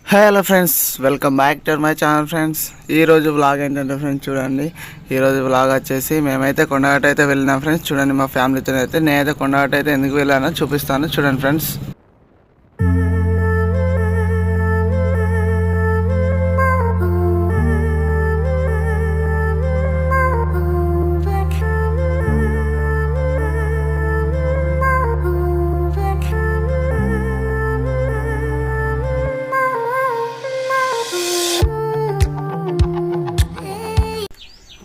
Hello friends, welcome back to my channel friends. ఈరోజు vlog ఏంటంటే friends చూడండి, ఈరోజు వ్లాగ్ వచ్చేసి మేమైతే కొండగట్టు అయితే వెళ్ళినాం ఫ్రెండ్స్. చూడండి మా ఫ్యామిలీతో అయితే నేనైతే కొండగట్టు అయితే ఎందుకు వెళ్ళానో చూపిస్తాను చూడండి ఫ్రెండ్స్.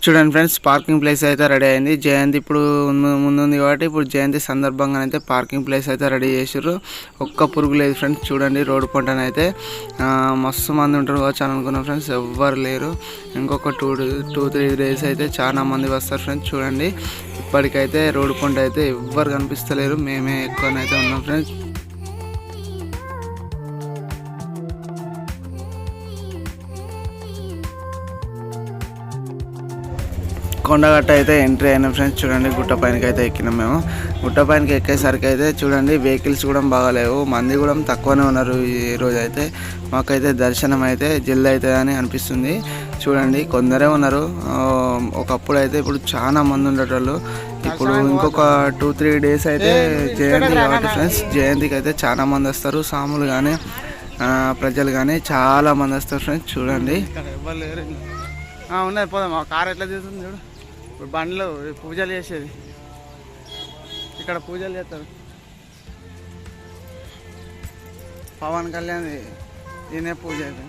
చూడండి ఫ్రెండ్స్, పార్కింగ్ ప్లేస్ అయితే రెడీ అయింది. జయంతి ఇప్పుడు ముందుంది కాబట్టి ఇప్పుడు జయంతి సందర్భంగా అయితే పార్కింగ్ ప్లేస్ అయితే రెడీ చేసారు. ఒక్క పురుగు లేదు ఫ్రెండ్స్. చూడండి రోడ్డు పంటన అయితే మస్తు మంది ఉంటారు కావచ్చు అని అనుకున్నాం ఫ్రెండ్స్, ఎవ్వరు లేరు. ఇంకొక టూ త్రీ డేస్ అయితే చాలా మంది వస్తారు ఫ్రెండ్స్. చూడండి ఇప్పటికైతే రోడ్డు పంట అయితే ఎవ్వరు కనిపిస్తలేరు, మేమే ఎక్కువనైతే ఉన్నాం ఫ్రెండ్స్. కొండగట్ట అయితే ఎంట్రీ అయినాం ఫ్రెండ్స్. చూడండి గుట్ట పైనకి అయితే ఎక్కినాం మేము. గుట్ట పైనకి ఎక్కేసరికి అయితే చూడండి వెహికల్స్ కూడా బాగాలేవు, మంది కూడా తక్కువనే ఉన్నారు ఈ రోజు అయితే. మాకైతే దర్శనం అయితే జల్ది అవుతుంది అని అనిపిస్తుంది. చూడండి కొందరే ఉన్నారు, ఒకప్పుడు అయితే ఇప్పుడు చాలా మంది ఉండేటోళ్ళు. ఇప్పుడు ఇంకొక 2-3 డేస్ అయితే జయంతి కాబట్టి ఫ్రెండ్స్, జయంతికి అయితే చాలా మంది వస్తారు. సాములు కానీ ప్రజలు కానీ చాలా మంది వస్తారు ఫ్రెండ్స్. చూడండి ఉన్నది పోదాం. కార్ ఎట్లా తీస్తుంది చూడు. ఇప్పుడు బండ్లు పూజలు చేసేది, ఇక్కడ పూజలు చేస్తారు. పవన్ కళ్యాణ్ ఈయనే పూజ అయితే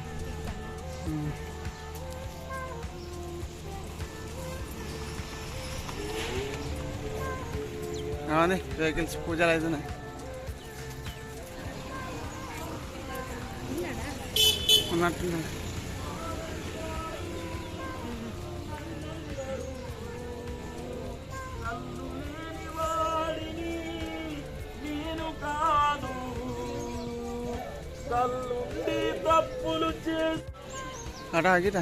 అవన్నీ వెహికల్స్ పూజలు అవుతున్నాయి. ఉన్నట్టున్నాయి. అటా గిట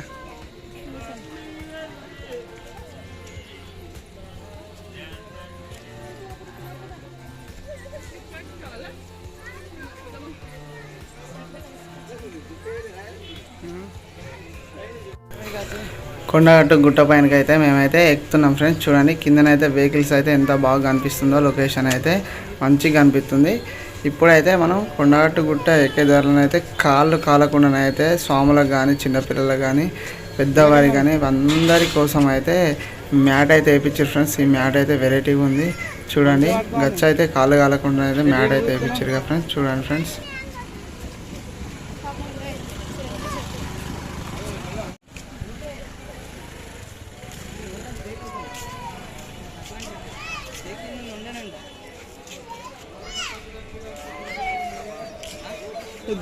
కొండగట్టు గుట్ట పైనకి అయితే మేమైతే ఎక్కుతున్నాం ఫ్రెండ్స్. చూడండి కిందనైతే వెహికల్స్ అయితే ఎంత బాగా కనిపిస్తుందో, లొకేషన్ అయితే మంచిగా కనిపిస్తుంది. ఇప్పుడైతే మనం కొండగట్టు గుట్ట ఎక్కే దారిలో అయితే కాళ్ళు కాలకుండానైతే స్వాములకు కానీ చిన్నపిల్లలకు కానీ పెద్దవారికి కానీ అందరి కోసం అయితే మ్యాట్ అయితే వేయించారు ఫ్రెండ్స్. ఈ మ్యాట్ అయితే వెరైటీగా ఉంది. చూడండి గచ్చ అయితే కాళ్ళు కాలకుండా అయితే మ్యాట్ అయితే వేయించారు కదా ఫ్రెండ్స్. చూడండి ఫ్రెండ్స్,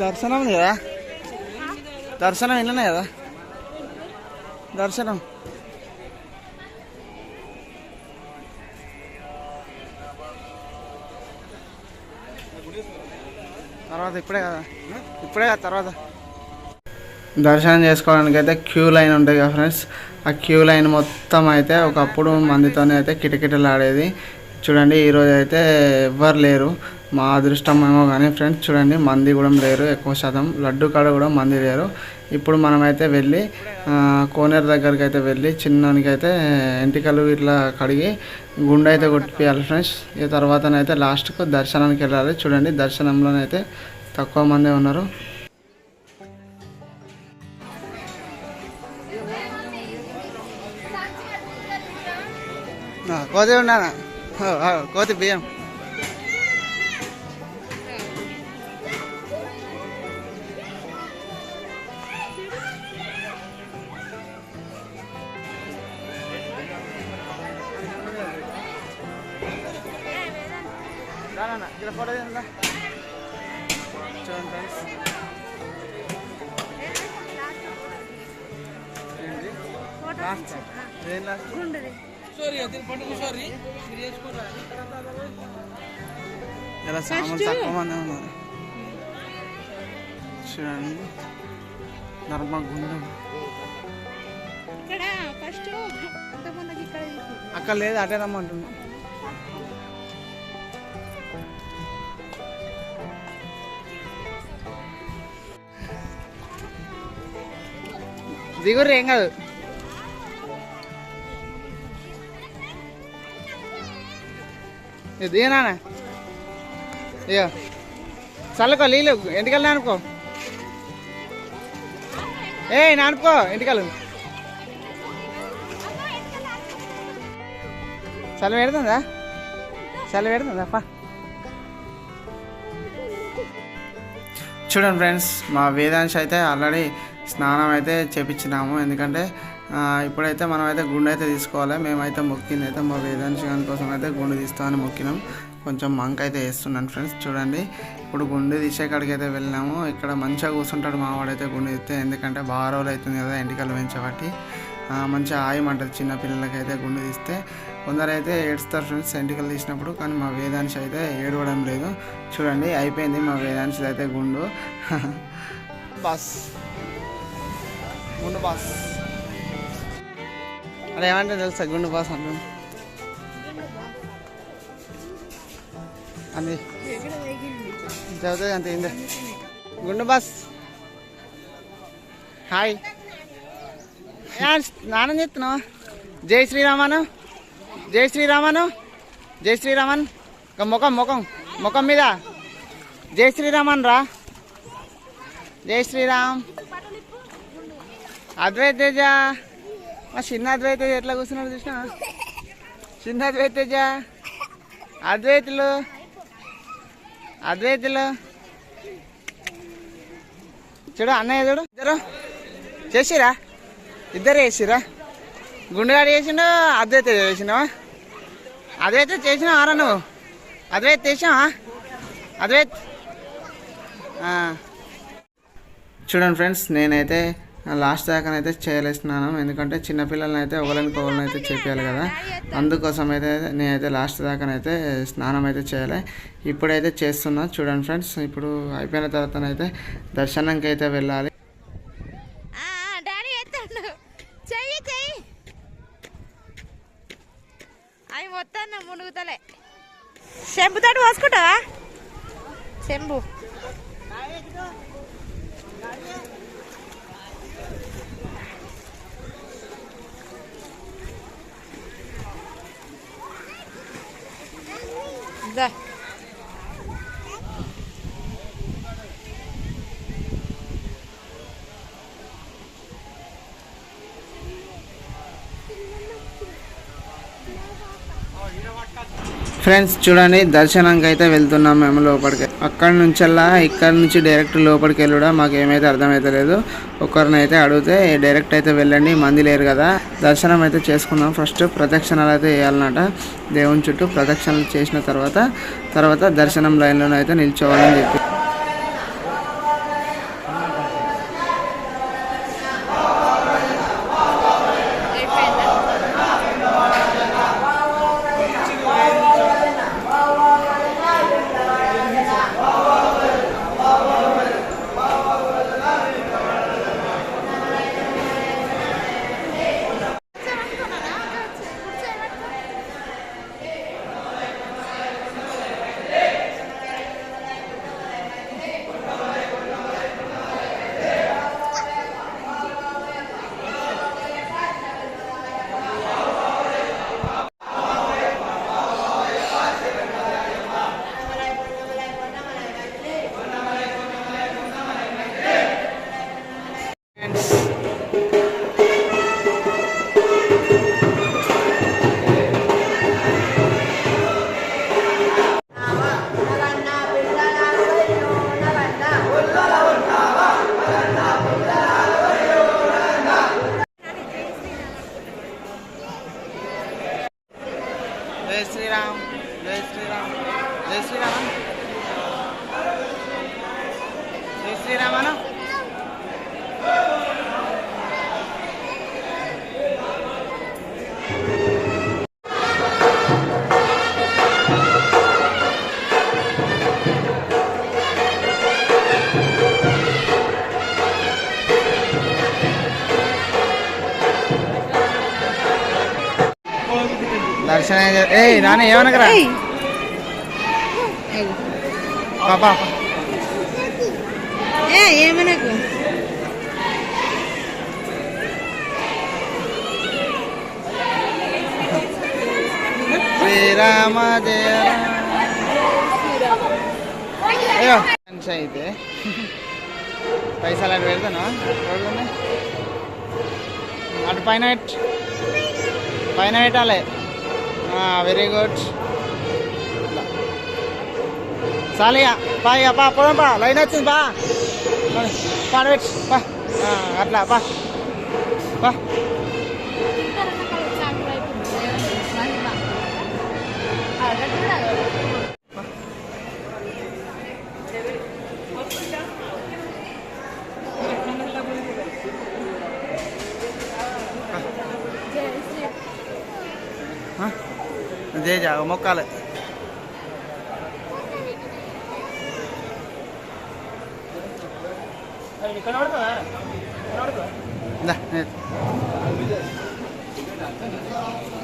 దర్శనం ఉంది కదా, దర్శనం ఇల్లనే కదా దర్శనం. తర్వాత ఇప్పుడే కదా తర్వాత దర్శనం చేసుకోవడానికి అయితే క్యూ లైన్ ఉంటుంది కదా ఫ్రెండ్స్. ఆ క్యూ లైన్ మొత్తం అయితే ఒకప్పుడు మందితోనే అయితే కిటకిటలాడేది. చూడండి ఈరోజు అయితే ఎవ్వరు లేరు, మా అదృష్టం ఏమో కానీ ఫ్రెండ్స్. చూడండి మంది కూడా లేరు, ఎక్కువ శాతం లడ్డు కాడ కూడా మంది లేరు. ఇప్పుడు మనమైతే వెళ్ళి కోనేరు దగ్గరికి అయితే వెళ్ళి చిన్నకి అయితే ఎంటికలు ఇట్లా కడిగి గుండె అయితే కొట్టిపోయాలి ఫ్రెండ్స్. ఈ తర్వాతనైతే లాస్ట్కు దర్శనానికి వెళ్ళాలి. చూడండి దర్శనంలోనైతే తక్కువ మంది ఉన్నారు. కోతి ఉన్నానా, కోతి బియ్యం ఇక్కడ ఫోటో చూడండి ఫ్రెండ్స్. ఇలా సామాన్ తక్కువ మంది ఉన్నారు. చూడండి నర్మగుండం అక్కడ లేదు, అటే రమ్మంటున్నా. దిగుర్రు ఏం కాదు. దిగనా ఇక చల్లుకో నీళ్ళు ఎంటికలు నానుకో. నానుకో ఎంటికలు. చల్ల పెడుతుందా? చల్ల పెడుతుందా? చూడండి ఫ్రెండ్స్, మా వేదాంశ అయితే ఆల్రెడీ స్నానం అయితే చేపించినాము. ఎందుకంటే ఇప్పుడైతే మనం అయితే గుండె అయితే తీసుకోవాలి. మేమైతే మొక్కింది అయితే మా వేదాంశ గారి కోసం అయితే గుండు తీస్తామని మొక్కినాం. కొంచెం మంక అయితే వేస్తున్నాను ఫ్రెండ్స్. చూడండి, ఇప్పుడు గుండు తీసే కాడికి అయితే వెళ్ళినాము. ఇక్కడ మంచిగా కూర్చుంటాడు మావాడైతే గుండు తీస్తే. ఎందుకంటే బాగా రోజులు అవుతుంది కదా ఎంటికలు పెంచబట్టి. మంచిగా ఆయమంటారు చిన్నపిల్లలకైతే గుండు తీస్తే. కొందరైతే ఏడుస్తారు ఫ్రెండ్స్ ఎంటికలు తీసినప్పుడు, కానీ మా వేదాంశ అయితే ఏడవడం లేదు. చూడండి, అయిపోయింది మా వేదాంశ అయితే గుండు. బాస్ గుండు బాస్ అదే ఏమంటే తెలుసా? గుండు బాస్ అంటాను అది చదువుతుంది అంత ఏంటో. గుండు బాస్ హాయ్. స్నానం చేస్తున్నావా? జై శ్రీరామను, జై శ్రీరామను, జై శ్రీరామన్. ముఖం ముఖం ముఖం మీద జై శ్రీరామన్ రా. జై శ్రీరామ్. అద్వైత్ తేజ, మా చిన్న అద్వైత్ తేజ ఎట్లా కూర్చున్నాడు చూసినా? చిన్న అద్వైత్ తేజ, అద్వైతులు అద్వైతులు చూడు. అన్నయ్య చూడు, ఇద్దరు చేసిరా, ఇద్దరు చేసిరా. గుండెగాడు చేసిండు, అద్వైత చేసినావా? అద్వైత చేసినావారా నువ్వు? అద్వైత్ చేసినావా? అద్వైత్ చూడండి ఫ్రెండ్స్, నేనైతే లాస్ట్ దాకానైతే చేయలేస్తున్నాను. ఎందుకంటే చిన్నపిల్లలని అయితే ఒకరికి అయితే చేయాలి కదా. అందుకోసం అయితే నేనైతే లాస్ట్ దాకానైతే స్నానం అయితే చేయాలి. ఇప్పుడైతే చేస్తున్నా. చూడండి ఫ్రెండ్స్, ఇప్పుడు అయిపోయిన తర్వాతనైతే దర్శనంకి అయితే వెళ్ళాలి. అవి మొత్తం మునుగుతలే. చెంబుతాడు పోసుకుంటావా? చెంబు ఫ్రెండ్స్ చూడండి, దర్శనంకి అయితే వెళ్తున్నాం మేము లోపలికి. అక్కడి నుంచెల్లా ఇక్కడ నుంచి డైరెక్ట్ లోపలికి వెళ్ళడం మాకు ఏమైతే అర్థమైతే లేదు. ఒకరినైతే అడిగితే డైరెక్ట్ అయితే వెళ్ళండి, మంది లేరు కదా. దర్శనం అయితే చేసుకుందాం. ఫస్ట్ ప్రదక్షిణాలు అయితే వేయాలన్నమాట. దేవుని చుట్టూ ప్రదక్షిణలు చేసిన తర్వాత దర్శనం లైన్లో అయితే నిల్చోవాలని చెప్పి. జై శ్రీరామ్, జై శ్రీరామ్, జై శ్రీరామ్, జై శ్రీరామను. దర్శనం నాన్న ఏమనకరా పాపా ఏమనకు. రామ జయ అయ్యో మనిషి అయితే పైసలు అటు పెడతాను అటు పైన పైన పెట్టాలి వెరీ గుడ్ చాలిగా పా ఇక పా పోదాం పా లైన్ వచ్చింది పా పాడబెట్టి పా అట్లా పా పా జయ జాగ మొక్కాలి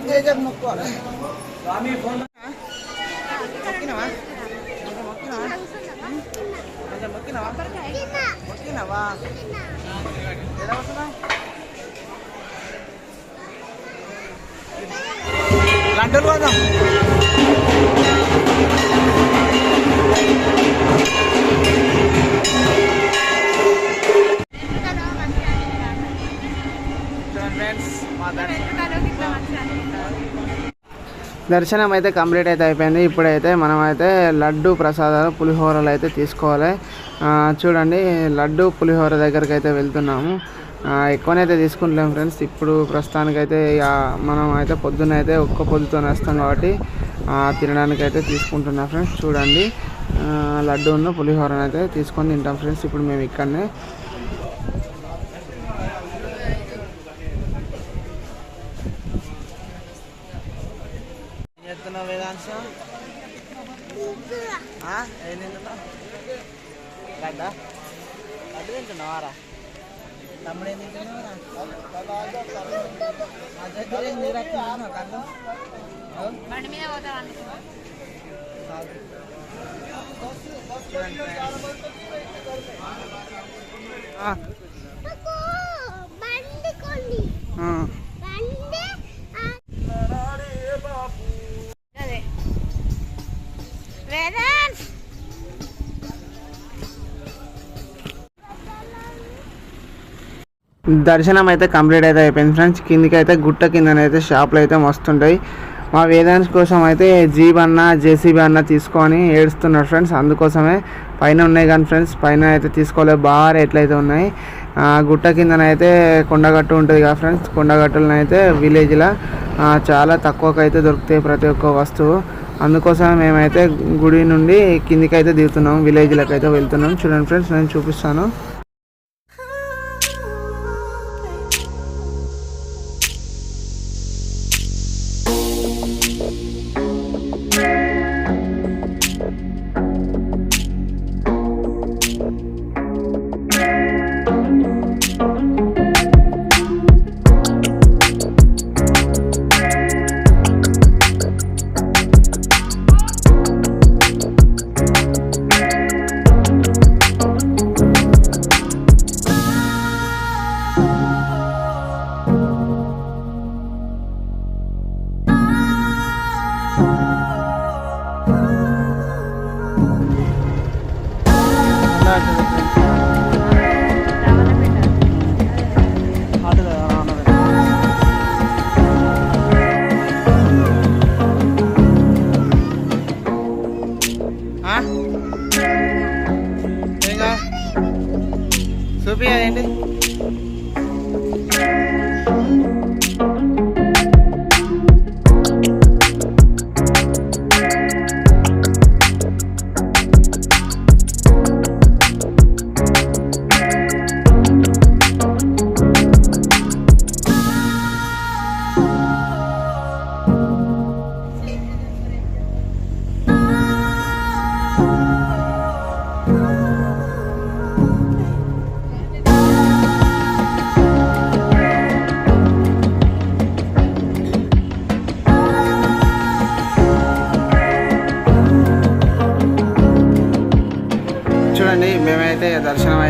జయ జాగ మొక్కాలి మొక్కినవా మొక్కినవా మొక్కినవా ఎలా వస్తున్నా లడ్డూలు పోదాం దర్శనం అయితే కంప్లీట్ అయితే అయిపోయింది. ఇప్పుడైతే మనమైతే లడ్డు ప్రసాదాలు పులిహోరలు అయితే తీసుకోవాలి. చూడండి లడ్డు పులిహోర దగ్గరికి అయితే వెళ్తున్నాము. ఎక్కువనైతే తీసుకుంటలేము ఫ్రెండ్స్. ఇప్పుడు ప్రస్తుతానికైతే ఇక మనం అయితే పొద్దున్న అయితే ఒక్క పొద్దుతో వస్తాం కాబట్టి తినడానికి అయితే తీసుకుంటున్నాం ఫ్రెండ్స్. చూడండి లడ్డూను పులిహోరను అయితే తీసుకొని తింటాం ఫ్రెండ్స్. ఇప్పుడు మేము ఇక్కడనే వేదాంశ ఏం తింటున్నావు? లడ్డా లడ్డు తింటున్నావారా? తమ్ముడు ఏం తింటున్నావారా? దర్శనం అయితే కంప్లీట్ అయితే అయిపోయింది ఫ్రెండ్స్. కిందికి అయితే గుట్ట కిందనైతే షాపులు అయితే మస్తుంటాయి. మా వేదాంశ్ కోసం అయితే జీప్ అన్న జేసీబీ అన్న తీసుకొని ఏడుస్తున్నారు ఫ్రెండ్స్. అందుకోసమే పైన ఉన్నాయి కానీ ఫ్రెండ్స్ పైన అయితే తీసుకోలేదు. బాగా రేట్లు అయితే ఉన్నాయి. గుట్ట కిందనైతే కొండగట్టు ఉంటుంది కదా ఫ్రెండ్స్. కొండగట్టులనైతే విలేజ్లో చాలా తక్కువకి అయితే దొరుకుతాయి ప్రతి ఒక్క వస్తువు. అందుకోసమే మేమైతే గుడి నుండి కిందికి అయితే దిగుతున్నాం. విలేజ్లకు అయితే వెళ్తున్నాం. చూడండి ఫ్రెండ్స్ నేను చూపిస్తాను. చూపియండి.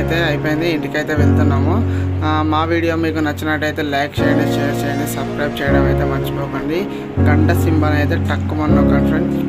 అయితే అయిపోయింది, ఇంటికైతే వెళ్తున్నాము. మా వీడియో మీకు నచ్చినట్టయితే లైక్ చేయండి, షేర్ చేయండి, సబ్స్క్రైబ్ చేయడం అయితే మర్చిపోకండి. గంట సింబల్ అయితే టక్కుమని నొక్కండి ఫ్రెండ్స్.